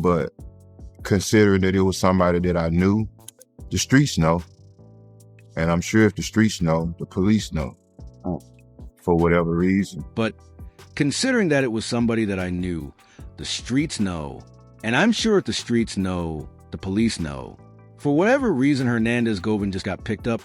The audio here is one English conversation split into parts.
but considering that it was somebody that I knew, the streets know. And I'm sure if the streets know, the police know, for whatever reason. But considering that it was somebody that I knew, the streets know, and I'm sure if the streets know, the police know. For whatever reason, Hernandez Govan just got picked up,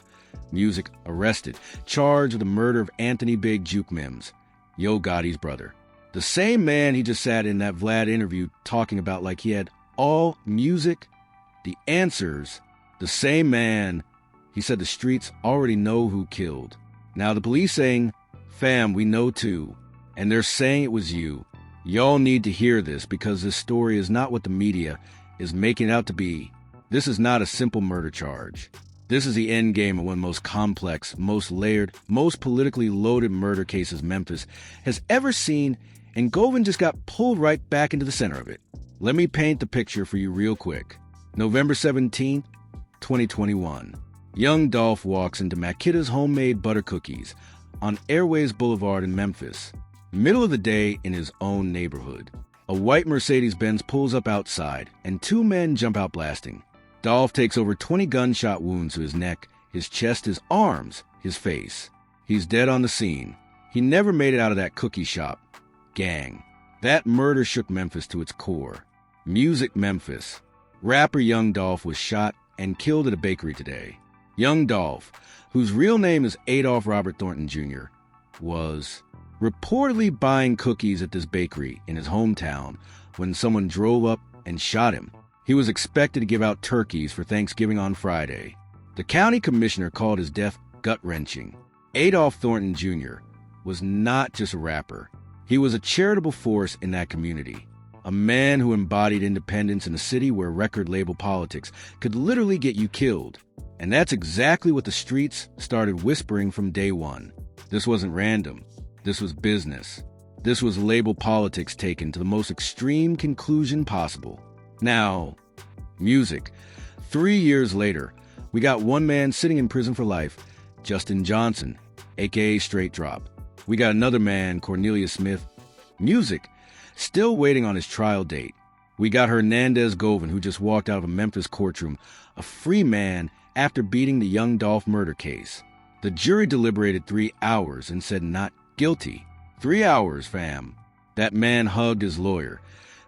Music arrested, charged with the murder of Anthony Big Jook Mims, Yo Gotti's brother. The same man he just sat in that Vlad interview talking about like he had all Music, the answers. The same man, he said the streets already know who killed. Now the police saying, fam, we know too. And they're saying it was you. Y'all need to hear this because this story is not what the media is making it out to be. This is not a simple murder charge. This is the end game of one of the most complex, most layered, most politically loaded murder cases Memphis has ever seen, and Govan just got pulled right back into the center of it. Let me paint the picture for you real quick. November 17, 2021. Young Dolph walks into Makita's homemade butter cookies on Airways Boulevard in Memphis. Middle of the day in his own neighborhood. A white Mercedes-Benz pulls up outside, and two men jump out blasting. Dolph takes over 20 gunshot wounds to his neck, his chest, his arms, his face. He's dead on the scene. He never made it out of that cookie shop. Gang. That murder shook Memphis to its core. Music Memphis. Rapper Young Dolph was shot and killed at a bakery today. Young Dolph, whose real name is Adolph Robert Thornton Jr., was reportedly buying cookies at this bakery in his hometown when someone drove up and shot him. He was expected to give out turkeys for Thanksgiving on Friday. The county commissioner called his death gut-wrenching. Adolph Thornton Jr. was not just a rapper. He was a charitable force in that community. A man who embodied independence in a city where record label politics could literally get you killed. And that's exactly what the streets started whispering from day one. This wasn't random. This was business. This was label politics taken to the most extreme conclusion possible. Now, Music. 3 years later, we got one man sitting in prison for life, Justin Johnson, a.k.a. Straight Drop. We got another man, Cornelius Smith, Music, still waiting on his trial date. We got Hernandez Govan, who just walked out of a Memphis courtroom, a free man after beating the Young Dolph murder case. The jury deliberated 3 hours and said not guilty. 3 hours, fam. That man hugged his lawyer,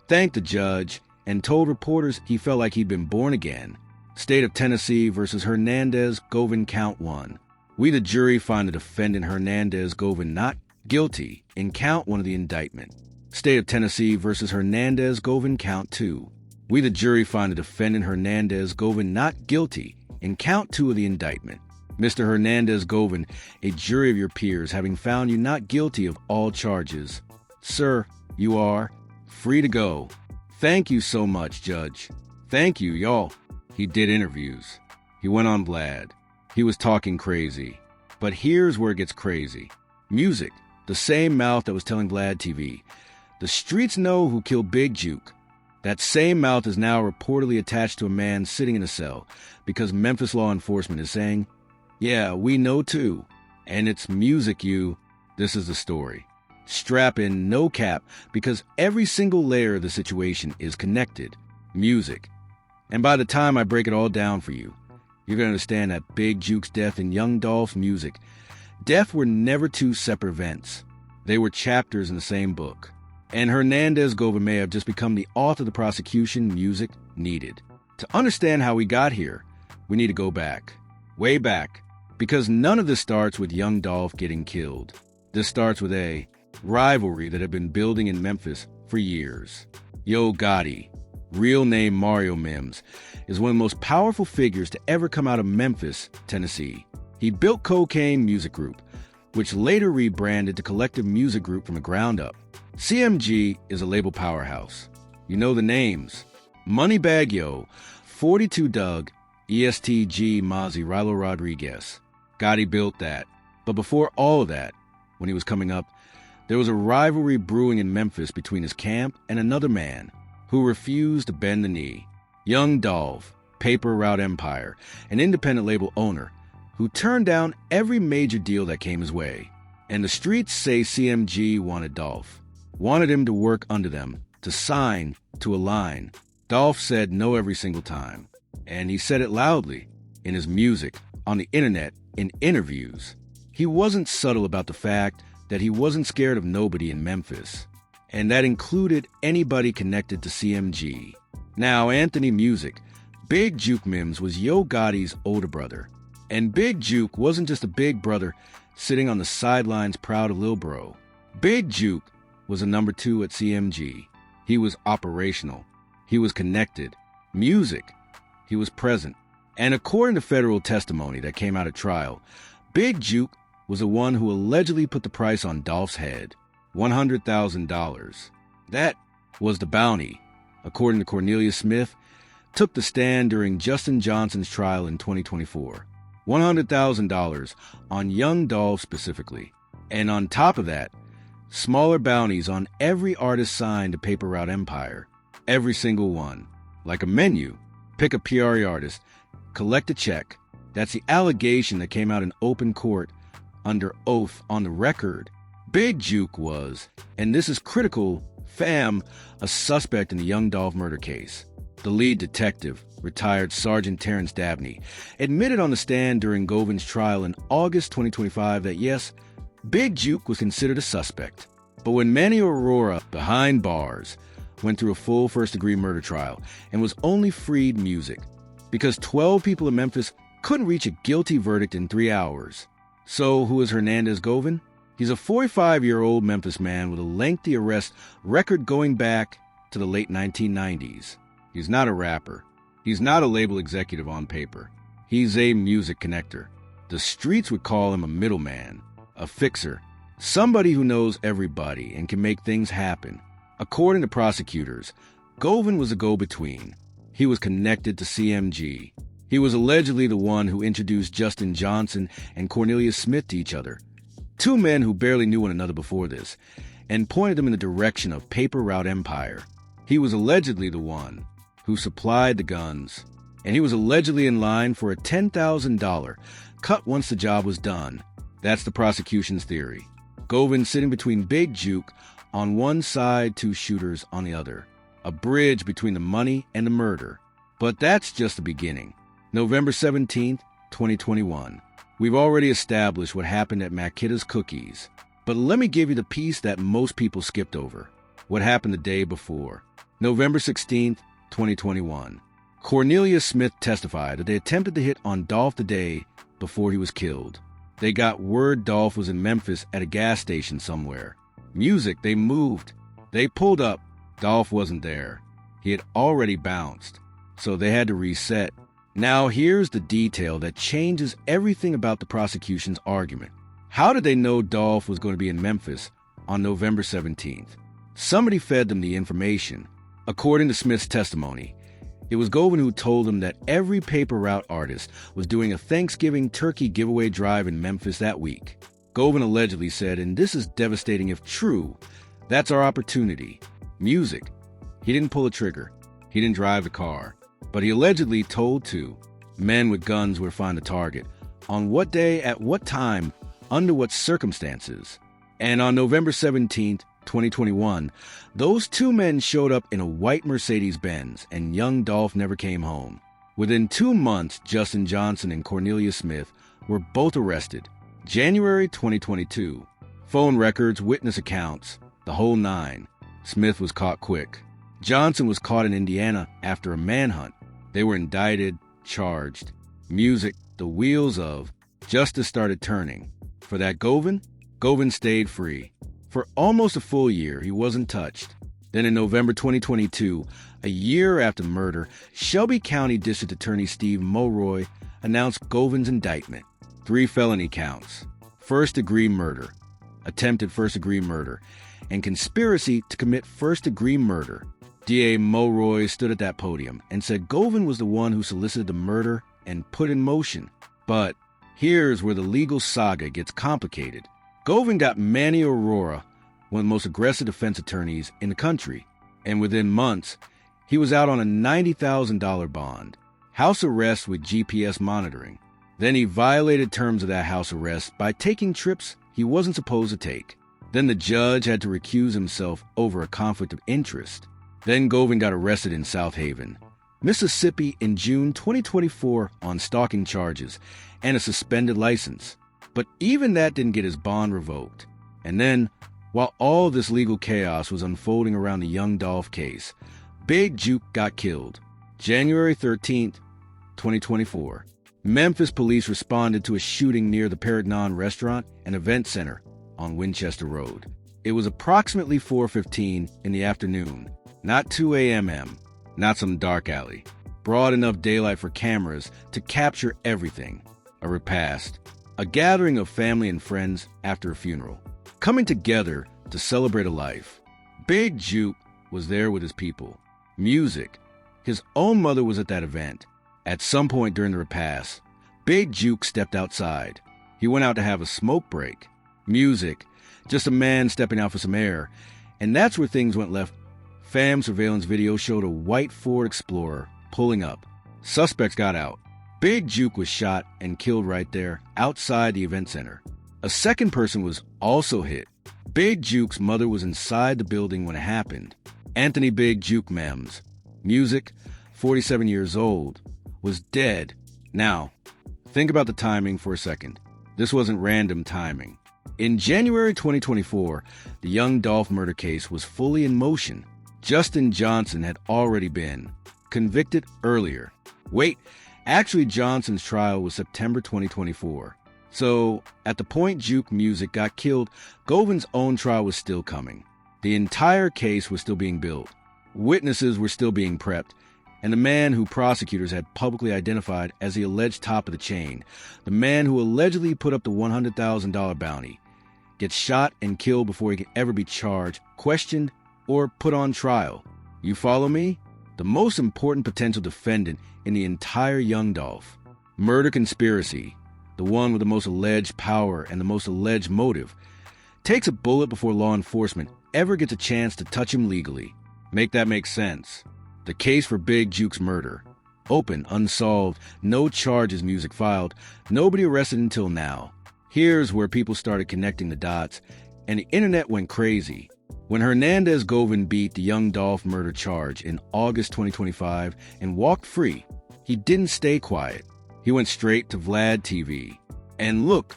thanked the judge, and told reporters he felt like he'd been born again. State of Tennessee versus Hernandez Govan count 1. We, the jury, find the defendant Hernandez Govan not guilty in count 1 of the indictment. State of Tennessee versus Hernandez Govan count 2. We, the jury, find the defendant Hernandez Govan not guilty in count 2 of the indictment. Mr. Hernandez Govan, a jury of your peers having found you not guilty of all charges. Sir, you are free to go. Thank you so much, Judge. Thank you, y'all. He did interviews. He went on Vlad. He was talking crazy. But here's where it gets crazy. Music, the same mouth that was telling Vlad TV. The streets know who killed Big Jook. That same mouth is now reportedly attached to a man sitting in a cell because Memphis law enforcement is saying, yeah, we know too. And it's Music, you. This is the story. Strap in, no cap, because every single layer of the situation is connected. Music. And by the time I break it all down for you, you're going to understand that Big Jook's death and Young Dolph's Music. Death were never two separate events. They were chapters in the same book. And Hernandez Govan may have just become the author of the prosecution Music needed. To understand how we got here, we need to go back. Way back. Because none of this starts with Young Dolph getting killed. This starts with a rivalry that had been building in Memphis for years. Yo Gotti, real name Mario Mims, is one of the most powerful figures to ever come out of Memphis, Tennessee. He built Cocaine Music Group, which later rebranded to Collective Music Group from the ground up. CMG is a label powerhouse. You know the names. Moneybag Yo, 42 Doug, ESTG Mozzie, Rilo Rodriguez. Gotti built that. But before all of that, when he was coming up, there was a rivalry brewing in Memphis between his camp and another man who refused to bend the knee. Young Dolph, Paper Route Empire, an independent label owner who turned down every major deal that came his way. And the streets say CMG wanted Dolph, wanted him to work under them, to sign, to align. Dolph said no every single time, and he said it loudly in his music, on the internet, in interviews. He wasn't subtle about the fact that he wasn't scared of nobody in Memphis, and that included anybody connected to CMG. Now, Anthony Music, Big Jook Mims was Yo Gotti's older brother, and Big Jook wasn't just a big brother sitting on the sidelines proud of Lil Bro. Big Jook was a number 2 at CMG. He was operational. He was connected. Music. He was present. And according to federal testimony that came out at trial, Big Jook was the one who allegedly put the price on Dolph's head, $100,000. That was the bounty, according to Cornelius Smith, took the stand during Justin Johnson's trial in 2024. $100,000 on young Dolph specifically. And on top of that, smaller bounties on every artist signed to Paper Route Empire. Every single one. Like a menu. Pick a PRE artist, collect a check. That's the allegation that came out in open court under oath on the record. Big Jook was, and this is critical, a suspect in the young Dolph murder case. The lead detective, retired Sergeant Terrence Dabney, admitted on the stand during Govan's trial in August 2025 that yes, Big Jook was considered a suspect. But when Manny Aurora, behind bars, went through a full first-degree murder trial and was only freed Music because 12 people in Memphis couldn't reach a guilty verdict in 3 hours. So who is Hernandez Govan? He's a 45-year-old Memphis man with a lengthy arrest record going back to the late 1990s. He's not a rapper. He's not a label executive on paper. He's a music connector. The streets would call him a middleman, a fixer, somebody who knows everybody and can make things happen. According to prosecutors, Govan was a go-between. He was connected to CMG. He was allegedly the one who introduced Justin Johnson and Cornelius Smith to each other, 2 men who barely knew one another before this, and pointed them in the direction of Paper Route Empire. He was allegedly the one who supplied the guns, and he was allegedly in line for a $10,000 cut once the job was done. That's the prosecution's theory. Govan sitting between Big Jook on one side, 2 shooters on the other. A bridge between the money and the murder. But that's just the beginning. November 17th, 2021. We've already established what happened at Makida's Cookies. But let me give you the piece that most people skipped over. What happened the day before. November 16th, 2021. Cornelius Smith testified that they attempted to hit on Dolph the day before he was killed. They got word Dolph was in Memphis at a gas station somewhere. Music, they moved. They pulled up. Dolph wasn't there. He had already bounced. So they had to reset. Now here's the detail that changes everything about the prosecution's argument. How did they know Dolph was going to be in Memphis on November 17th? Somebody fed them the information. According to Smith's testimony, it was Govan who told them that every Paper Route artist was doing a Thanksgiving turkey giveaway drive in Memphis that week. Govan allegedly said, and this is devastating if true, that's our opportunity. Music. He didn't pull a trigger. He didn't drive the car. But he allegedly told 2 men with guns where to find the target, on what day, at what time, under what circumstances. And on November 17th, 2021, those 2 men showed up in a white Mercedes-Benz, and young Dolph never came home. Within 2 months, Justin Johnson and Cornelius Smith were both arrested. January 2022. Phone records, witness accounts, the whole 9. Smith was caught quick. Johnson was caught in Indiana after a manhunt. They were indicted, charged. Music, the wheels of justice started turning. For that Govan stayed free. For almost a full year, he wasn't touched. Then in November 2022, a year after the murder, Shelby County District Attorney Steve Mulroy announced Govan's indictment. 3 felony counts: first-degree murder, attempted first-degree murder, and conspiracy to commit first-degree murder. DA Mulroy stood at that podium and said Govan was the one who solicited the murder and put in motion. But here's where the legal saga gets complicated. Govan got Manny Aurora, one of the most aggressive defense attorneys in the country, and within months, he was out on a $90,000 bond, house arrest with GPS monitoring. Then he violated terms of that house arrest by taking trips he wasn't supposed to take. Then the judge had to recuse himself over a conflict of interest. Then Govan got arrested in South Haven, Mississippi in June 2024 on stalking charges and a suspended license. But even that didn't get his bond revoked. And then, while all this legal chaos was unfolding around the Young Dolph case, Big Jook got killed. January 13th, 2024. Memphis police responded to a shooting near the Perignon Restaurant and Event Center on Winchester Road. It was approximately 4:15 in the afternoon, not 2 a.m., not some dark alley. Broad enough daylight for cameras to capture everything. A repast, a gathering of family and friends after a funeral, coming together to celebrate a life. Big Jook was there with his people. Music. His own mother was at that event. At some point during the repast, Big Jook stepped outside. He went out to have a smoke break. Music. Just a man stepping out for some air. And that's where things went left. Fam surveillance video showed a white Ford Explorer pulling up. Suspects got out. Big Jook was shot and killed right there, outside the event center. A second person was also hit. Big Jook's mother was inside the building when it happened. Anthony Big Jook Mems, Music, 47 years old, was dead. Now, think about the timing for a second. This wasn't random timing. In January 2024, the Young Dolph murder case was fully in motion. Justin Johnson had already been convicted earlier. Wait, actually Johnson's trial was September 2024. So, at the point Jook Music got killed, Govan's own trial was still coming. The entire case was still being built. Witnesses were still being prepped, and the man who prosecutors had publicly identified as the alleged top of the chain, the man who allegedly put up the $100,000 bounty, gets shot and killed before he can ever be charged, questioned, or put on trial. You follow me? The most important potential defendant in the entire Young Dolph. Murder conspiracy, the one with the most alleged power and the most alleged motive, takes a bullet before law enforcement ever gets a chance to touch him legally. Make that make sense. The case for Big Jook's murder. Open, unsolved, no charges, Music filed, nobody arrested until now. Here's where people started connecting the dots, and the internet went crazy. When Hernandez Govan beat the Young Dolph murder charge in August 2025 and walked free, he didn't stay quiet. He went straight to Vlad TV. And look,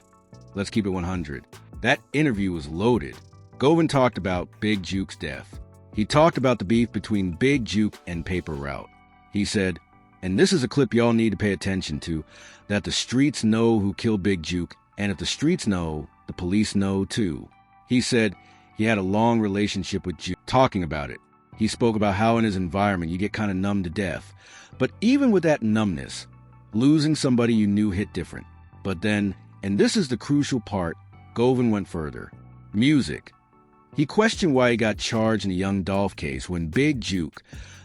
let's keep it 100. That interview was loaded. Govan talked about Big Jook's death. He talked about the beef between Big Jook and Paper Route. He said, and this is a clip y'all need to pay attention to, that the streets know who killed Big Jook, and if the streets know, the police know too. He said he had a long relationship with Jook, talking about it. He spoke about how in his environment you get kind of numb to death. But even with that numbness, losing somebody you knew hit different. But then, and this is the crucial part, Govan went further. Music. He questioned why he got charged in the Young Dolph case when Big Jook,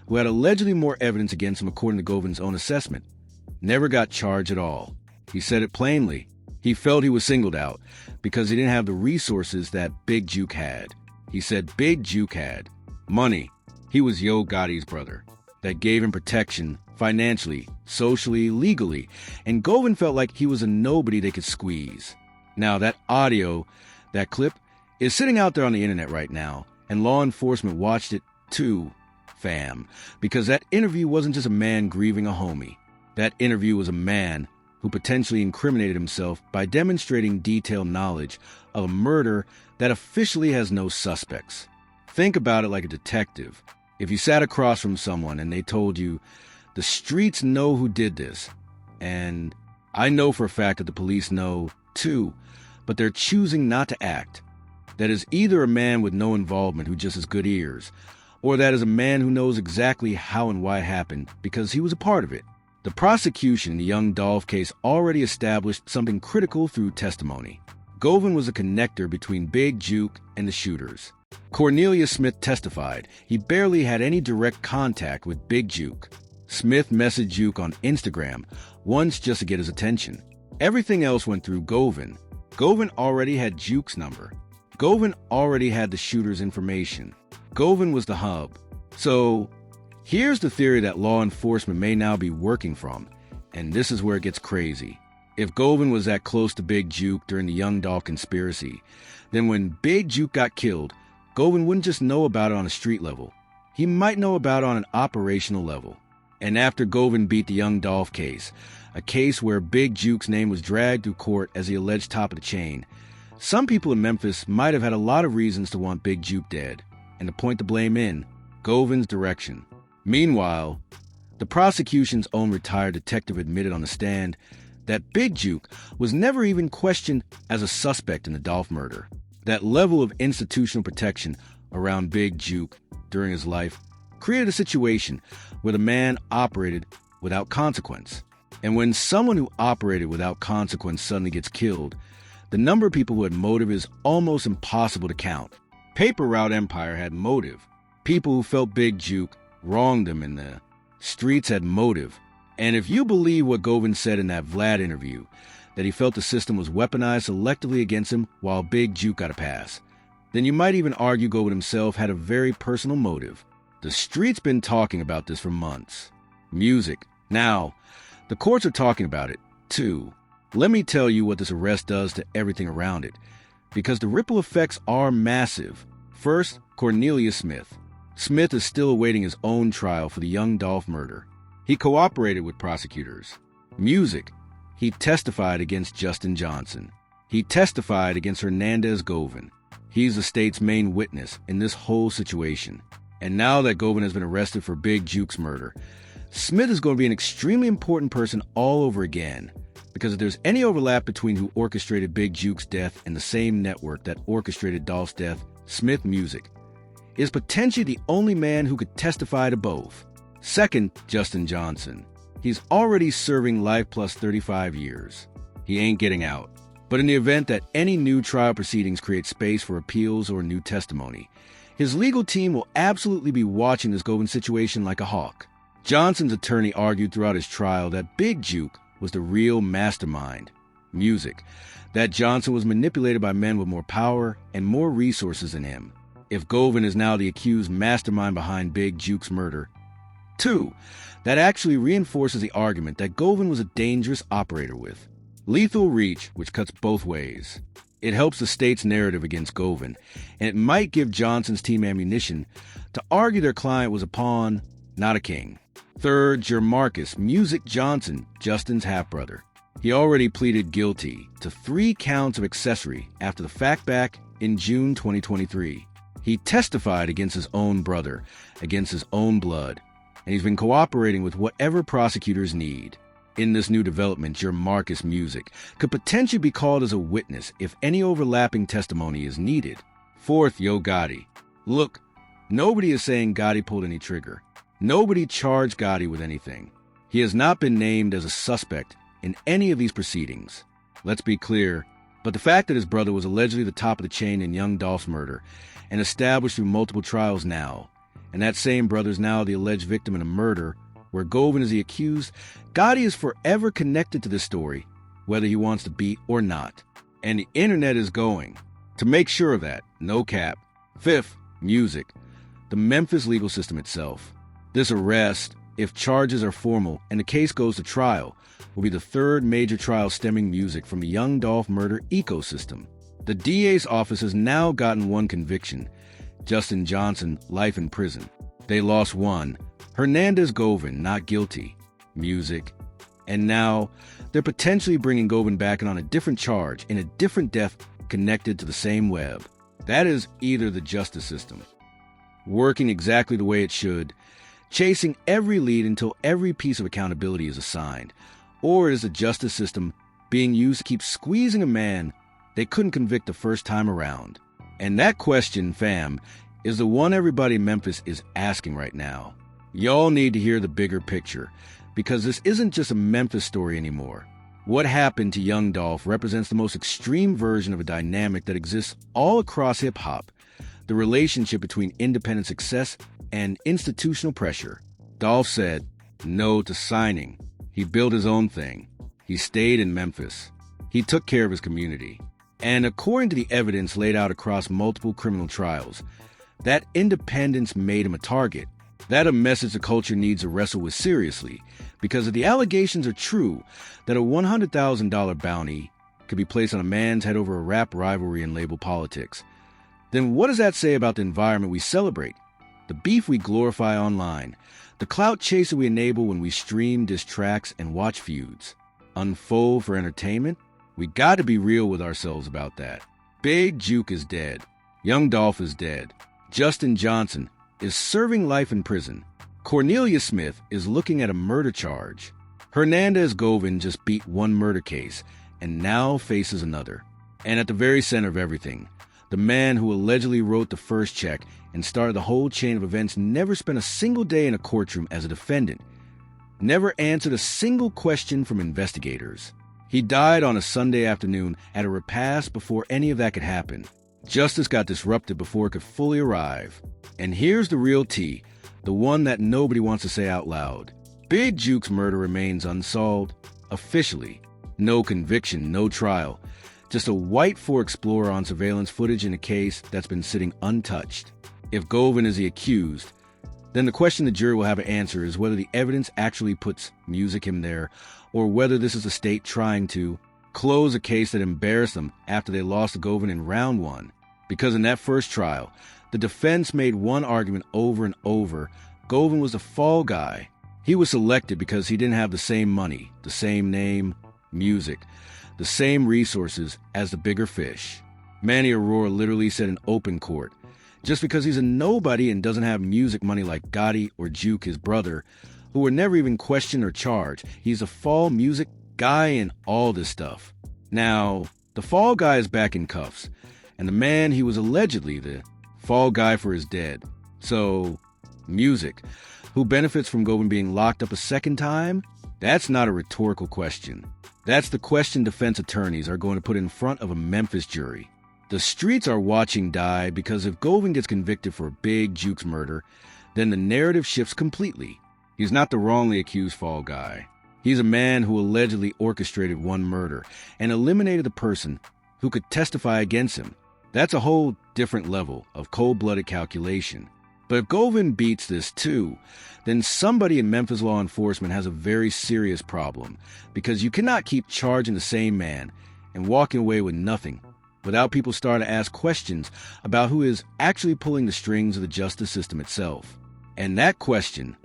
who had allegedly more evidence against him according to Govan's own assessment, never got charged at all. He said it plainly. He felt he was singled out because he didn't have the resources that Big Jook had. He said Big Jook had money. He was Yo Gotti's brother. That gave him protection financially, socially, legally, and Govan felt like he was a nobody they could squeeze. Now that audio, that clip, is sitting out there on the internet right now, and law enforcement watched it too, fam, because that interview wasn't just a man grieving a homie. That interview was a man who potentially incriminated himself by demonstrating detailed knowledge of a murder that officially has no suspects. Think about it like a detective. If you sat across from someone and they told you, the streets know who did this, and I know for a fact that the police know too, but they're choosing not to act. That is either a man with no involvement who just has good ears, or that is a man who knows exactly how and why it happened because he was a part of it. The prosecution in the Young Dolph case already established something critical through testimony. Govan was a connector between Big Jook and the shooters. Cornelius Smith testified he barely had any direct contact with Big Jook. Smith messaged Jook on Instagram once just to get his attention. Everything else went through Govan. Govan already had Jook's number. Govan already had the shooter's information. Govan was the hub. So, here's the theory that law enforcement may now be working from, and this is where it gets crazy. If Govan was that close to Big Jook during the Young Dolph conspiracy, then when Big Jook got killed, Govan wouldn't just know about it on a street level. he might know about on an operational level. And after Govan beat the Young Dolph case, a case where Big Jook's name was dragged through court as the alleged top of the chain, some people in Memphis might have had a lot of reasons to want Big Jook dead, and to point the blame in Govan's direction. Meanwhile, the prosecution's own retired detective admitted on the stand that Big Jook was never even questioned as a suspect in the Dolph murder. That level of institutional protection around Big Jook during his life created a situation where the man operated without consequence. And when someone who operated without consequence suddenly gets killed, the number of people who had motive is almost impossible to count. Paper Route Empire had motive. People who felt Big Jook wronged them in the streets had motive. And if you believe what Govan said in that Vlad interview, that he felt the system was weaponized selectively against him while Big Jook got a pass, then you might even argue Govan himself had a very personal motive. The street's been talking about this for months. Music. Now, the courts are talking about it, too. Let me tell you what this arrest does to everything around it, because the ripple effects are massive. First, Cornelius Smith. Smith is still awaiting his own trial for the Young Dolph murder. He cooperated with prosecutors. Music. He testified against Justin Johnson. He testified against Hernandez Govan. He's the state's main witness in this whole situation. And now that Govan has been arrested for Big Jook's murder, Smith is going to be an extremely important person all over again. Because if there's any overlap between who orchestrated Big Jook's death and the same network that orchestrated Dolph's death, Smith Music is potentially the only man who could testify to both. Second, Justin Johnson. He's already serving life plus 35 years. He ain't getting out. But in the event that any new trial proceedings create space for appeals or new testimony, his legal team will absolutely be watching this Govan situation like a hawk. Johnson's attorney argued throughout his trial that Big Jook was the real mastermind. Music. That Johnson was manipulated by men with more power and more resources than him. If Govan is now the accused mastermind behind Big Jook's murder. 2. That actually reinforces the argument that Govan was a dangerous operator with lethal reach, which cuts both ways. It helps the state's narrative against Govan, and it might give Johnson's team ammunition to argue their client was a pawn, not a king. Third, Jermarcus Music Johnson, Justin's half-brother. He already pleaded guilty to 3 counts of accessory after the fact back in June 2023. He testified against his own brother, against his own blood, and he's been cooperating with whatever prosecutors need. In this new development, Jermarcus Music could potentially be called as a witness if any overlapping testimony is needed. Fourth, Yo Gotti. Look, nobody is saying Gotti pulled any trigger. Nobody charged Gotti with anything. He has not been named as a suspect in any of these proceedings. Let's be clear, but the fact that his brother was allegedly the top of the chain in Young Dolph's murder and established through multiple trials now, and that same brother is now the alleged victim in a murder where Govan is the accused, Gotti is forever connected to this story, whether he wants to be or not. And the internet is going to make sure of that, no cap. Fifth, music. The Memphis legal system itself. This arrest, if charges are formal and the case goes to trial, will be the third major trial stemming music from the Young Dolph murder ecosystem. The DA's office has now gotten one conviction. Justin Johnson, life in prison. They lost one. Hernandez Govan, not guilty. Music. And now, they're potentially bringing Govan back on a different charge in a different death connected to the same web. That is either the justice system working exactly the way it should, chasing every lead until every piece of accountability is assigned, or it is the justice system being used to keep squeezing a man they couldn't convict the first time around. And that question, fam, is the one everybody in Memphis is asking right now. Y'all need to hear the bigger picture, because this isn't just a Memphis story anymore. What happened to Young Dolph represents the most extreme version of a dynamic that exists all across hip-hop, the relationship between independent success and institutional pressure. Dolph said no to signing. He built his own thing. He stayed in Memphis. He took care of his community. And according to the evidence laid out across multiple criminal trials, that independence made him a target. That a message the culture needs to wrestle with seriously, because if the allegations are true that a $100,000 bounty could be placed on a man's head over a rap rivalry and label politics, then what does that say about the environment we celebrate? the beef we glorify online, the clout chaser we enable when we stream diss tracks and watch feuds, unfold for entertainment. We got to be real with ourselves about that. Big Jook is dead. Young Dolph is dead. Justin Johnson is serving life in prison. Cornelia Smith is looking at a murder charge. Hernandez Govan just beat one murder case and now faces another. And at the very center of everything, the man who allegedly wrote the first check and started the whole chain of events never spent a single day in a courtroom as a defendant, never answered a single question from investigators. He died on a Sunday afternoon at a repast before any of that could happen. Justice got disrupted before it could fully arrive. And here's the real tea, the one that nobody wants to say out loud. Big Jook's murder remains unsolved, officially. No conviction, no trial. Just a white Ford Explorer on surveillance footage in a case that's been sitting untouched. If Govan is the accused, then the question the jury will have to answer is whether the evidence actually puts him there, or whether this is the state trying to close a case that embarrassed them after they lost to Govan in round one. Because in that first trial, the defense made one argument over and over: Govan was the fall guy. He was selected because he didn't have the same money, the same name, music, the same resources as the bigger fish. Manny Aurora literally said in open court, just because he's a nobody and doesn't have music money like Gotti or Jook, his brother, who were never even questioned or charged, he's a fall music guy and all this stuff. Now, the fall guy is back in cuffs, and the man he was allegedly the fall guy for is dead. So, music, who benefits from Govan being locked up a second time? That's not a rhetorical question. That's the question defense attorneys are going to put in front of a Memphis jury. The streets are watching die because if Govan gets convicted for Big Jook's murder, then the narrative shifts completely. He's not the wrongly accused fall guy. He's a man who allegedly orchestrated one murder and eliminated the person who could testify against him. That's a whole different level of cold-blooded calculation. But if Govan beats this too, then somebody in Memphis law enforcement has a very serious problem, because you cannot keep charging the same man and walking away with nothing without people starting to ask questions about who is actually pulling the strings of the justice system itself. And that question,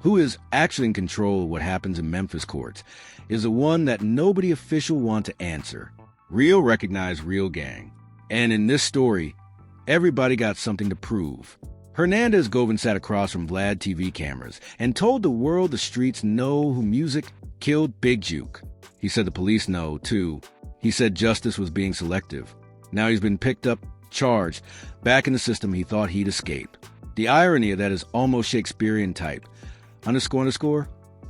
who is actually in control of what happens in Memphis courts, is the one that nobody official wants to answer. Real recognize real gang. And in this story, everybody got something to prove. Hernandez Govan sat across from Vlad TV cameras and told the world the streets know who music killed Big Jook. He said the police know, too. He said justice was being selective. Now he's been picked up, charged, back in the system he thought he'd escaped. The irony of that is almost Shakespearean type. __,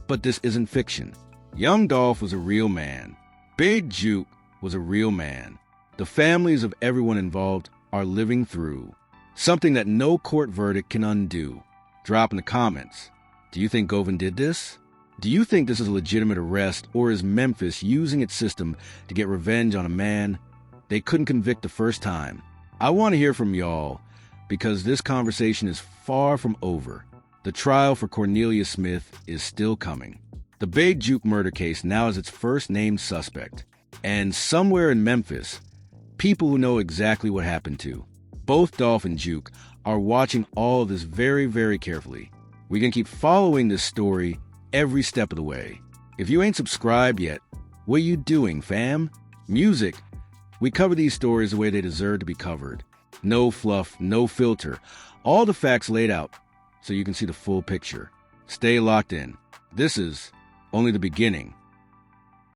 but this isn't fiction. Young Dolph was a real man. Big Jook was a real man. The families of everyone involved are living through something that no court verdict can undo. Drop in the comments. Do you think Govan did this? Do you think this is a legitimate arrest, or is Memphis using its system to get revenge on a man they couldn't convict the first time? I want to hear from y'all, because this conversation is far from over. The trial for Cornelia Smith is still coming. The Big Jook murder case now has its first named suspect. And somewhere in Memphis, people who know exactly what happened to both Dolph and Jook are watching all of this very, very carefully. We can keep following this story every step of the way. If you ain't subscribed yet, what are you doing, fam? Music. We cover these stories the way they deserve to be covered. No fluff, no filter. All the facts laid out so you can see the full picture. Stay locked in. This is only the beginning